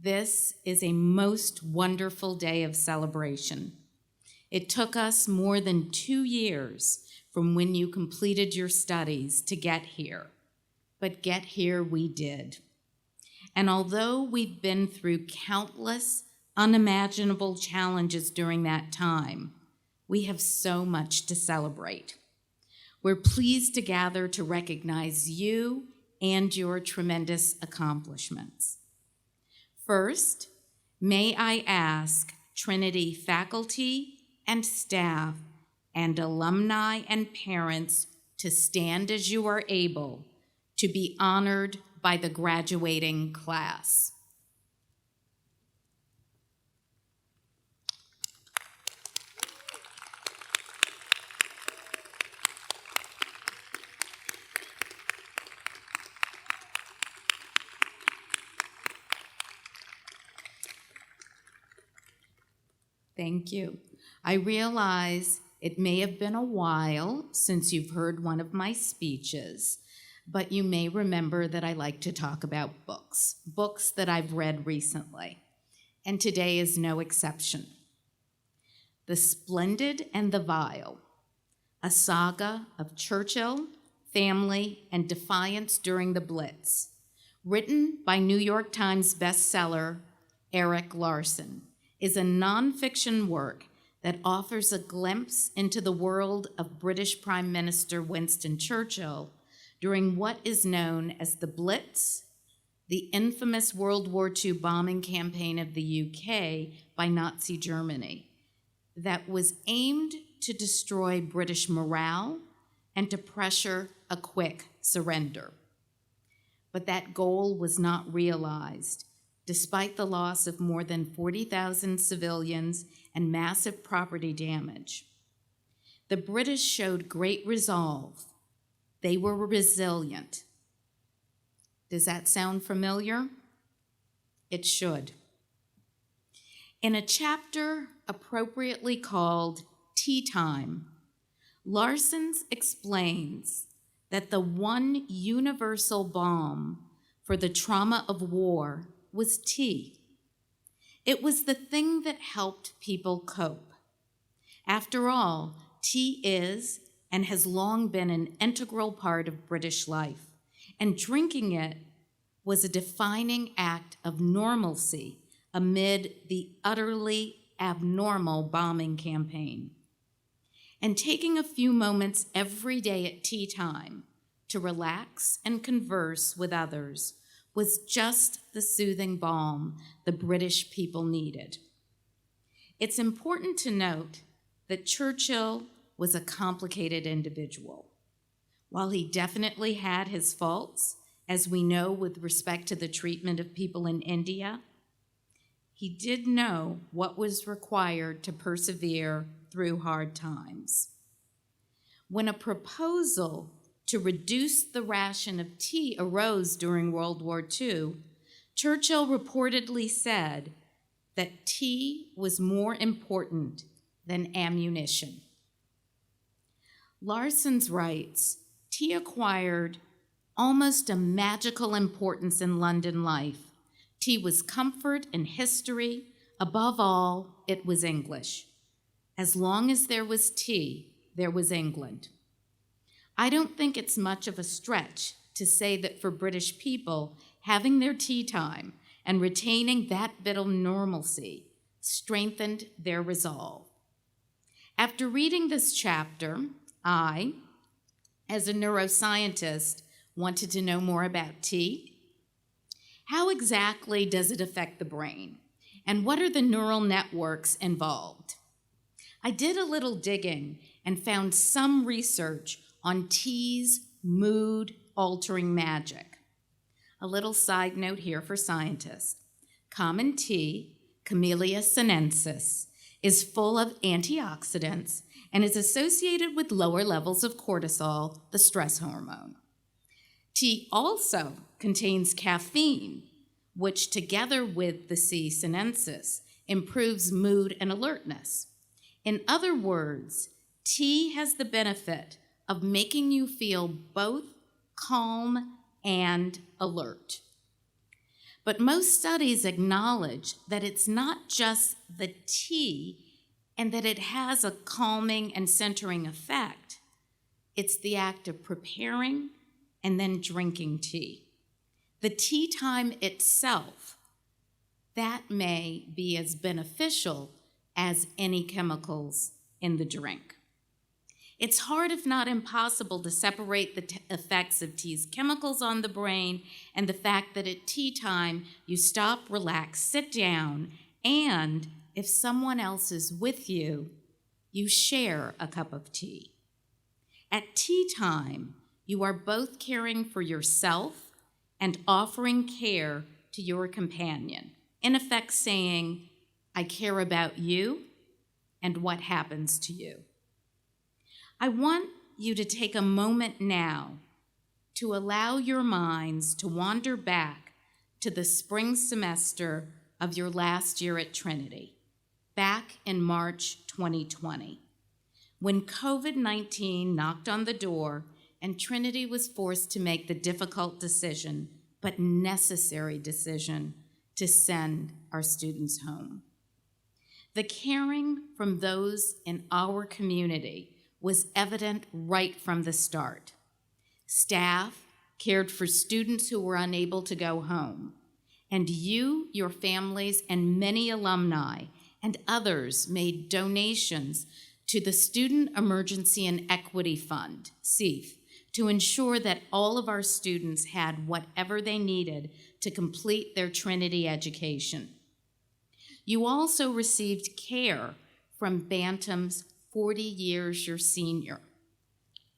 This is a most wonderful day of celebration. It took us more than 2 years from when you completed your studies to get here, but get here we did. And although we've been through countless unimaginable challenges during that time, we have so much to celebrate. We're pleased to gather to recognize you and your tremendous accomplishments. First, may I ask Trinity faculty and staff and alumni and parents to stand as you are able to be honored by the graduating class. Thank you. I realize it may have been a while since you've heard one of my speeches, but you may remember that I like to talk about books that I've read recently, and today is no exception. The Splendid and the Vile, a saga of Churchill, family, and defiance during the Blitz, written by New York Times bestseller Erik Larson, is a nonfiction work that offers a glimpse into the world of British Prime Minister Winston Churchill during what is known as the Blitz, the infamous World War II bombing campaign of the UK by Nazi Germany that was aimed to destroy British morale and to pressure a quick surrender. But that goal was not realized, despite the loss of more than 40,000 civilians and massive property damage. The British showed great resolve. They were resilient. Does that sound familiar? It should. In a chapter appropriately called Tea Time, Larson explains that the one universal balm for the trauma of war was tea. It was the thing that helped people cope. After all, tea is and has long been an integral part of British life, and drinking it was a defining act of normalcy amid the utterly abnormal bombing campaign. And taking a few moments every day at tea time to relax and converse with others was just the soothing balm the British people needed. It's important to note that Churchill was a complicated individual. While he definitely had his faults, as we know with respect to the treatment of people in India, he did know what was required to persevere through hard times. When a proposal to reduce the ration of tea arose during World War II, Churchill reportedly said that tea was more important than ammunition. Larson writes, tea acquired almost a magical importance in London life. Tea was comfort and history. Above all, it was English. As long as there was tea, there was England. I don't think it's much of a stretch to say that for British people, having their tea time and retaining that bit of normalcy strengthened their resolve. After reading this chapter, I, as a neuroscientist, wanted to know more about tea. How exactly does it affect the brain? And what are the neural networks involved? I did a little digging and found some research on tea's mood-altering magic. A little side note here for scientists. Common tea, Camellia sinensis, is full of antioxidants and is associated with lower levels of cortisol, the stress hormone. Tea also contains caffeine, which together with the C. sinensis improves mood and alertness. In other words, tea has the benefit of making you feel both calm and alert. But most studies acknowledge that it's not just the tea and that it has a calming and centering effect. It's the act of preparing and then drinking tea. The tea time itself, that may be as beneficial as any chemicals in the drink. It's hard, if not impossible, to separate the effects of tea's chemicals on the brain and the fact that at tea time you stop, relax, sit down, and if someone else is with you, you share a cup of tea. At tea time, you are both caring for yourself and offering care to your companion, in effect saying, I care about you and what happens to you. I want you to take a moment now to allow your minds to wander back to the spring semester of your last year at Trinity, back in March 2020, when COVID-19 knocked on the door and Trinity was forced to make the difficult decision, but necessary decision, to send our students home. The caring from those in our community was evident right from the start. Staff cared for students who were unable to go home, and you, your families, and many alumni and others made donations to the Student Emergency and Equity Fund, SEEF, to ensure that all of our students had whatever they needed to complete their Trinity education. You also received care from Bantam's 40 years your senior.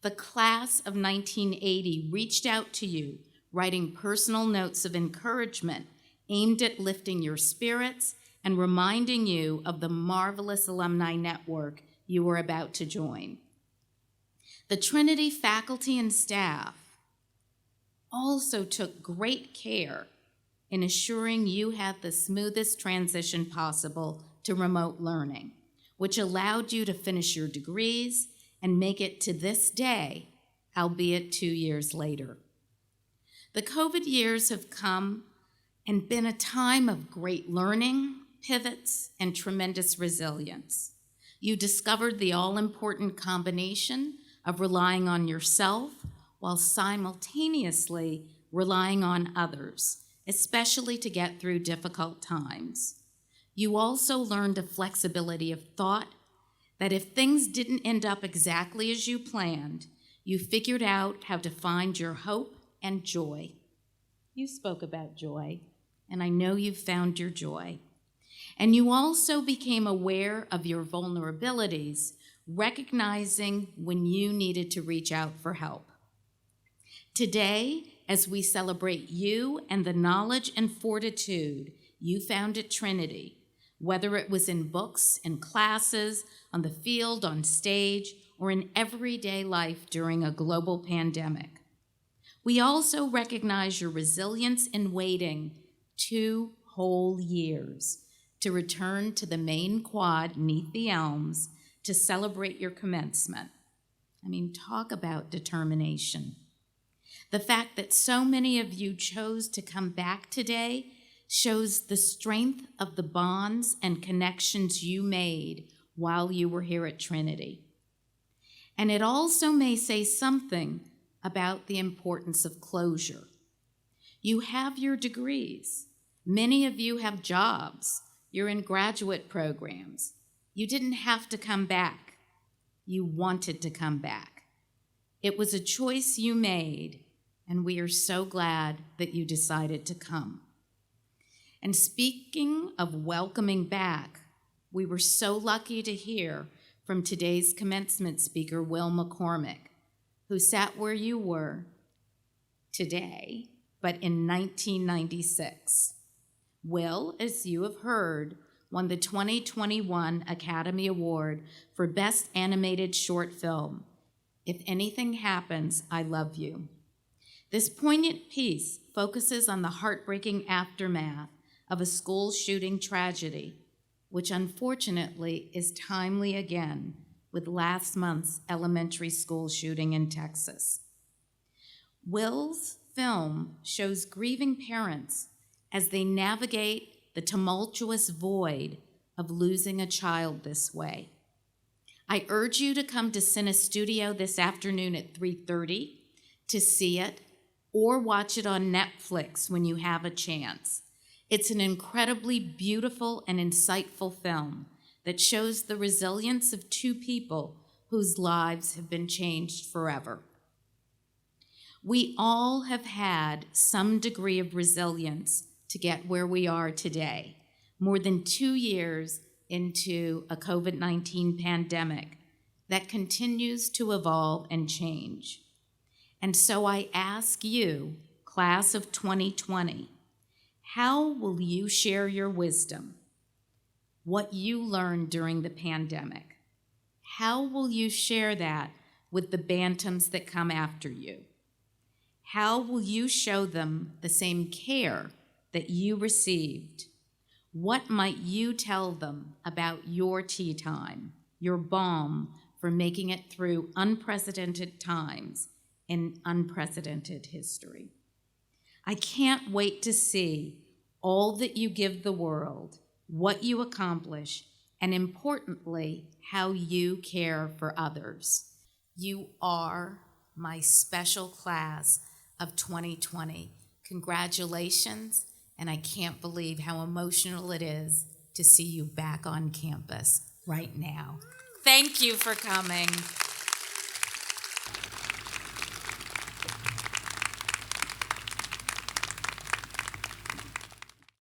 The class of 1980 reached out to you, writing personal notes of encouragement aimed at lifting your spirits and reminding you of the marvelous alumni network you were about to join. The Trinity faculty and staff also took great care in assuring you had the smoothest transition possible to remote learning, which allowed you to finish your degrees and make it to this day, albeit 2 years later. The COVID years have come and been a time of great learning, pivots, and tremendous resilience. You discovered the all-important combination of relying on yourself while simultaneously relying on others, especially to get through difficult times. You also learned a flexibility of thought that if things didn't end up exactly as you planned, you figured out how to find your hope and joy. You spoke about joy, and I know you've found your joy. And you also became aware of your vulnerabilities, recognizing when you needed to reach out for help. Today, as we celebrate you and the knowledge and fortitude you found at Trinity, whether it was in books, in classes, on the field, on stage, or in everyday life during a global pandemic. We also recognize your resilience in waiting 2 whole years to return to the main quad neath the elms to celebrate your commencement. I mean, talk about determination. The fact that so many of you chose to come back today shows the strength of the bonds and connections you made while you were here at Trinity. And it also may say something about the importance of closure. You have your degrees. Many of you have jobs. You're in graduate programs. You didn't have to come back. You wanted to come back. It was a choice you made, and we are so glad that you decided to come. And speaking of welcoming back, we were so lucky to hear from today's commencement speaker, Will McCormick, who sat where you were today, but in 1996. Will, as you have heard, won the 2021 Academy Award for Best Animated Short Film, If Anything Happens, I Love You. This poignant piece focuses on the heartbreaking aftermath of a school shooting tragedy, which unfortunately is timely again with last month's elementary school shooting in Texas. Will's film shows grieving parents as they navigate the tumultuous void of losing a child this way. I urge you to come to Cine Studio this afternoon at 3:30 to see it, or watch it on Netflix when you have a chance. It's an incredibly beautiful and insightful film that shows the resilience of two people whose lives have been changed forever. We all have had some degree of resilience to get where we are today, more than 2 years into a COVID-19 pandemic that continues to evolve and change. And so I ask you, class of 2020, how will you share your wisdom, what you learned during the pandemic? How will you share that with the bantams that come after you? How will you show them the same care that you received? What might you tell them about your tea time, your balm for making it through unprecedented times in unprecedented history? I can't wait to see all that you give the world, what you accomplish, and importantly, how you care for others. You are my special class of 2020. Congratulations, and I can't believe how emotional it is to see you back on campus right now. Thank you for coming.